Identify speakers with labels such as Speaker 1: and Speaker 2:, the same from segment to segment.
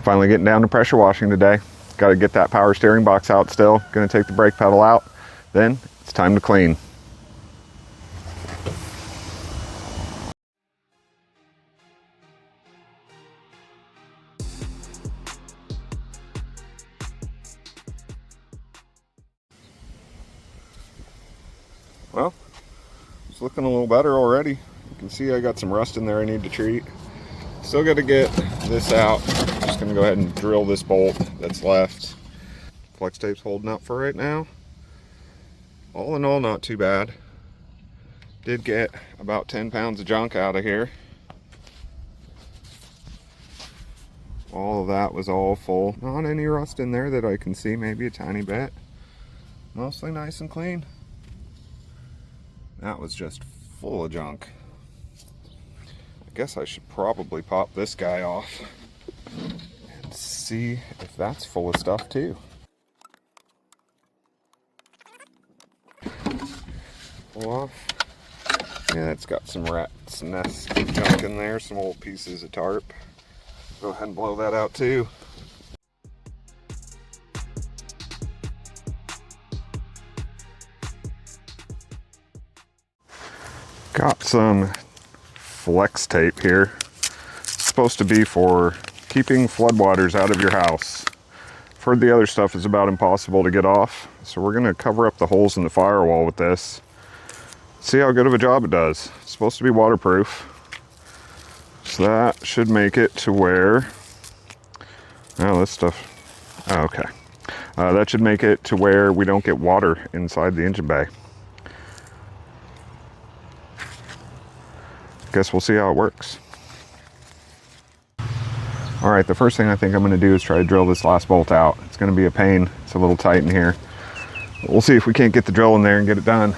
Speaker 1: Finally getting down to pressure washing today. Got to get that power steering box out still. Gonna take the brake pedal out. Then it's time to clean. Well, it's looking a little better already. You can see I got some rust in there I need to treat. Still got to get this out. Just gonna go ahead and drill this bolt that's left. Flex tape's holding up for right now. All in all, not too bad. Did get about 10 pounds of junk out of here. All of that was all full. Not any rust in there that I can see, maybe a tiny bit. Mostly nice and clean. That was just full of junk. I guess I should probably pop this guy off and see if that's full of stuff too. Pull off. Yeah, it's got some rat's nest junk in there, some old pieces of tarp. Go ahead and blow that out too. Got some flex tape here. It's supposed to be for keeping floodwaters out of your house. I've heard the other stuff is about impossible to get off, so we're gonna cover up the holes in the firewall with this. See how good of a job it does. It's supposed to be waterproof. So that should make it to where, oh, this stuff, oh, okay. That should make it to where we don't get water inside the engine bay. Guess we'll see how it works. All right, the first thing I think I'm gonna do is try to drill this last bolt out. It's gonna be a pain, it's a little tight in here. But we'll see if we can't get the drill in there and get it done.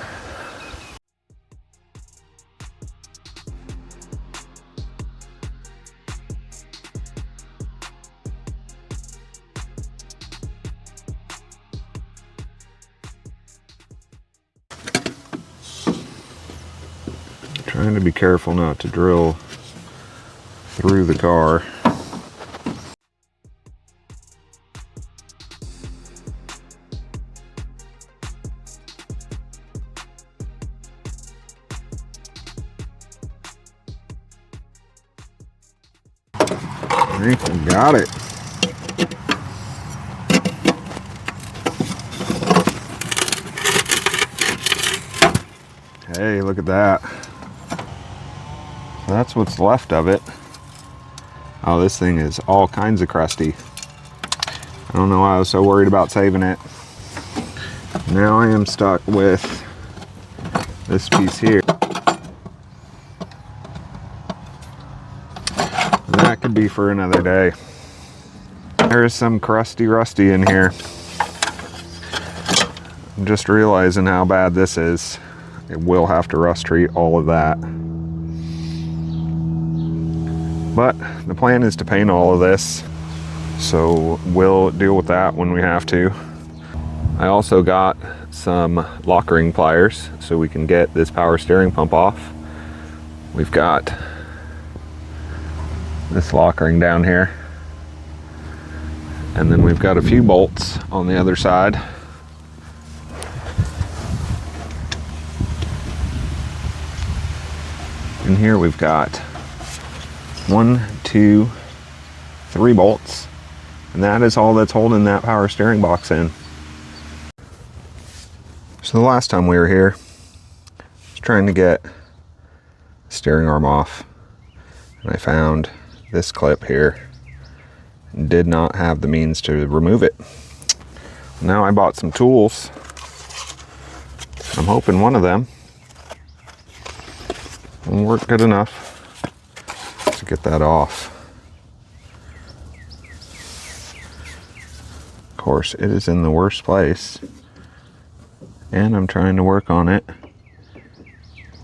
Speaker 1: Trying to be careful not to drill through the car. I think we got it. Hey, look at that. That's what's left of it. Oh, this thing is all kinds of crusty. I don't know why I was so worried about saving it. Now I am stuck with this piece here. That could be for another day. There's some crusty rusty in here. I'm just realizing how bad this is. It will have to rust treat all of that. But the plan is to paint all of this, so we'll deal with that when we have to. I also got some lock ring pliers so we can get this power steering pump off. We've got this lock ring down here, and then we've got a few bolts on the other side. And here we've got 1, 2, 3 bolts, and that is all that's holding that power steering box in. So the last time we were here, I was trying to get the steering arm off, and I found this clip here and did not have the means to remove it. Now I bought some tools. I'm hoping one of them will work good enough to get that off. Of course, it is in the worst place, and I'm trying to work on it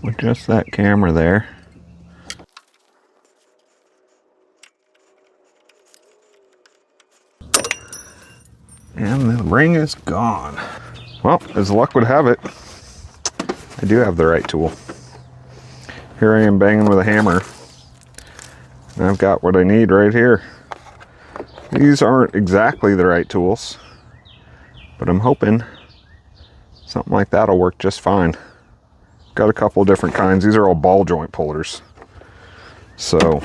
Speaker 1: with just that camera there. And the ring is gone. Well, as luck would have it, I do have the right tool. Here I am banging with a hammer, and I've got what I need right here. These aren't exactly the right tools, but I'm hoping something like that'll work just fine. Got a couple different kinds. These are all ball joint pullers. So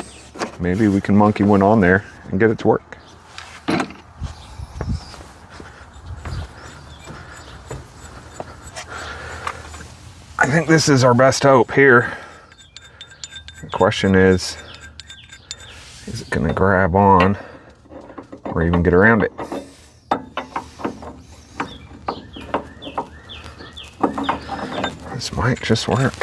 Speaker 1: maybe we can monkey one on there and get it to work. I think this is our best hope here. The question is it gonna grab on or even get around it? This might just work.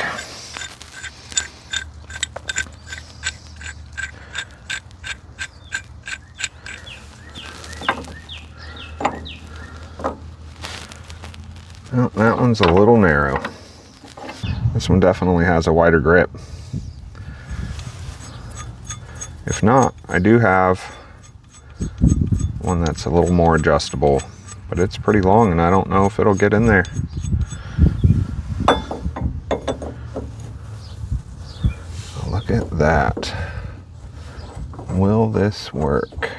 Speaker 1: Well, that one's a little narrow. This one definitely has a wider grip. If not, I do have one that's a little more adjustable, but it's pretty long and I don't know if it'll get in there. Look at that. Will this work?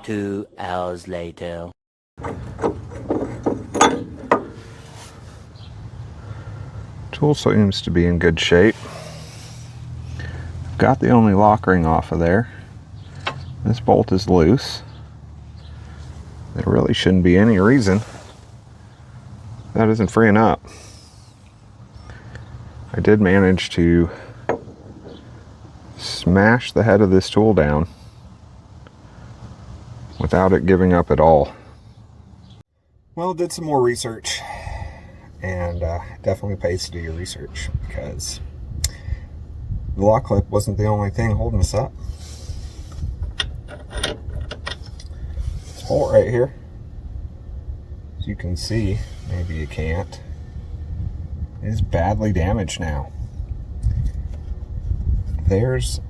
Speaker 2: Two hours later.
Speaker 1: Tool seems to be in good shape. Got the only lock ring off of there. This bolt is loose. There really shouldn't be any reason that isn't freeing up. I did manage to smash the head of this tool down without it giving up at all. Well, did some more research, and definitely pays to do your research, because the lock clip wasn't the only thing holding us up. This bolt right here, as you can see, maybe you can't, is badly damaged now. There's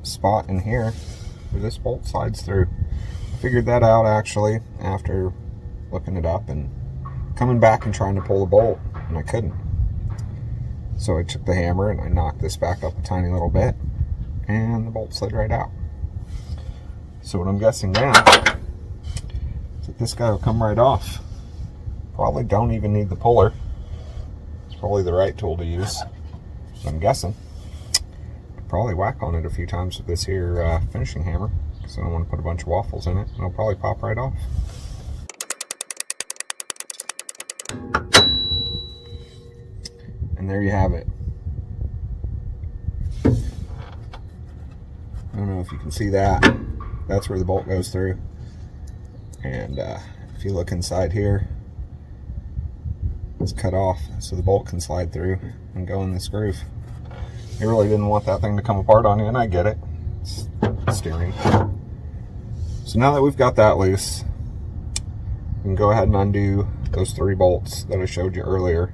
Speaker 1: a spot in here where this bolt slides through. I figured that out actually after looking it up and coming back and trying to pull the bolt, and I couldn't. So I took the hammer and I knocked this back up a tiny little bit, and the bolt slid right out. So what I'm guessing now is that this guy will come right off. Probably don't even need the puller. It's probably the right tool to use, I'm guessing. Could probably whack on it a few times with this here finishing hammer, because I don't want to put a bunch of waffles in it, and it'll probably pop right off. And there you have it. I don't know if you can see that. That's where the bolt goes through. And if you look inside here, it's cut off so the bolt can slide through and go in this groove. You really didn't want that thing to come apart on you, and I get it. It's steering. So now that we've got that loose, we can go ahead and undo those 3 bolts that I showed you earlier.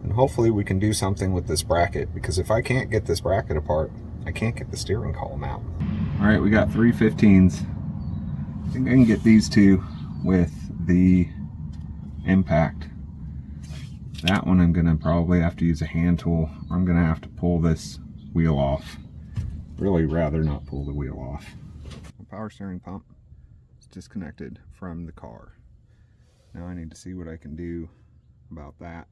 Speaker 1: And hopefully we can do something with this bracket, because if I can't get this bracket apart, I can't get the steering column out. All right, we got 3 15s. I think I can get these 2 with the impact. That one I'm gonna probably have to use a hand tool. I'm gonna have to pull this wheel off. Really rather not pull the wheel off. The power steering pump is disconnected from the car. Now I need to see what I can do about that.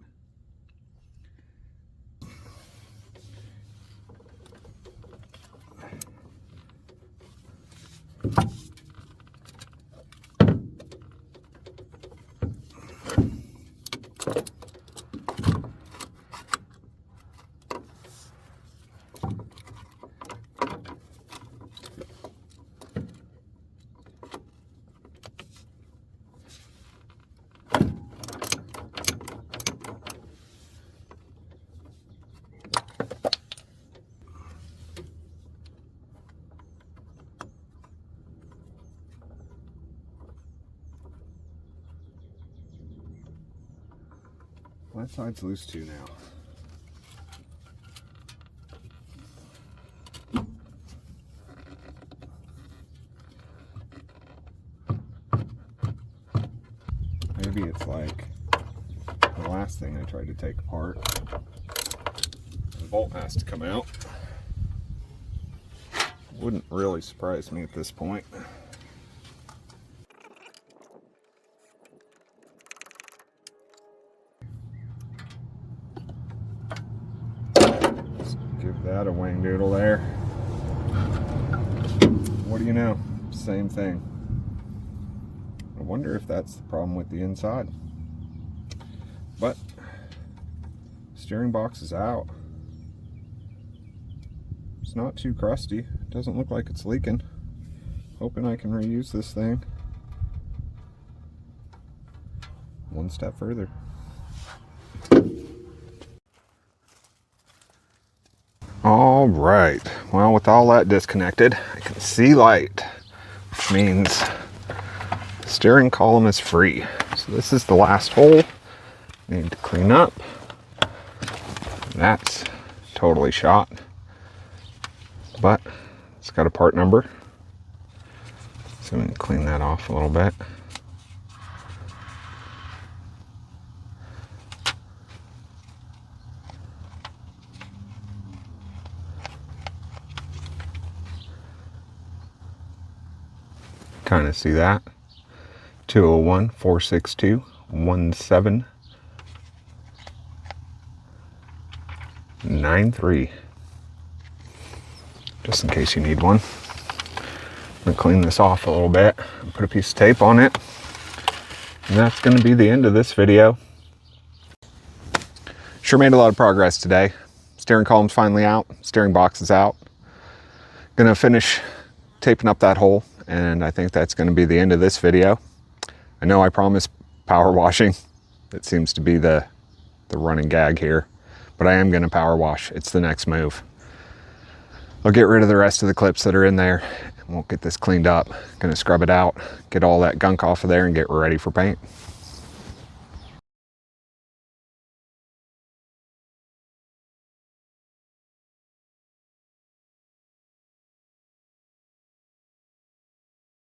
Speaker 1: That side's loose too now. Maybe it's like the last thing I tried to take apart. The bolt has to come out. Wouldn't really surprise me at this point. Let's give that a wing doodle there. What do you know? Same thing. I wonder if that's the problem with the inside. But steering box is out. It's not too crusty. It doesn't look like it's leaking. Hoping I can reuse this thing one step further. All right, well, with all that disconnected, I can see light, which means the steering column is free. So this is the last hole. Need to clean up. That's totally shot, but it's got a part number. So we can clean that off a little bit. Kind of see that. 201-462-1793. Just in case you need one. I'm gonna clean this off a little bit and put a piece of tape on it. And that's gonna be the end of this video. Sure made a lot of progress today. Steering column's finally out, steering box is out. Gonna finish taping up that hole, and I think that's gonna be the end of this video. I know I promised power washing. That seems to be the running gag here, but I am gonna power wash. It's the next move. I'll get rid of the rest of the clips that are in there, and we'll get this cleaned up. Gonna scrub it out, get all that gunk off of there, and get ready for paint.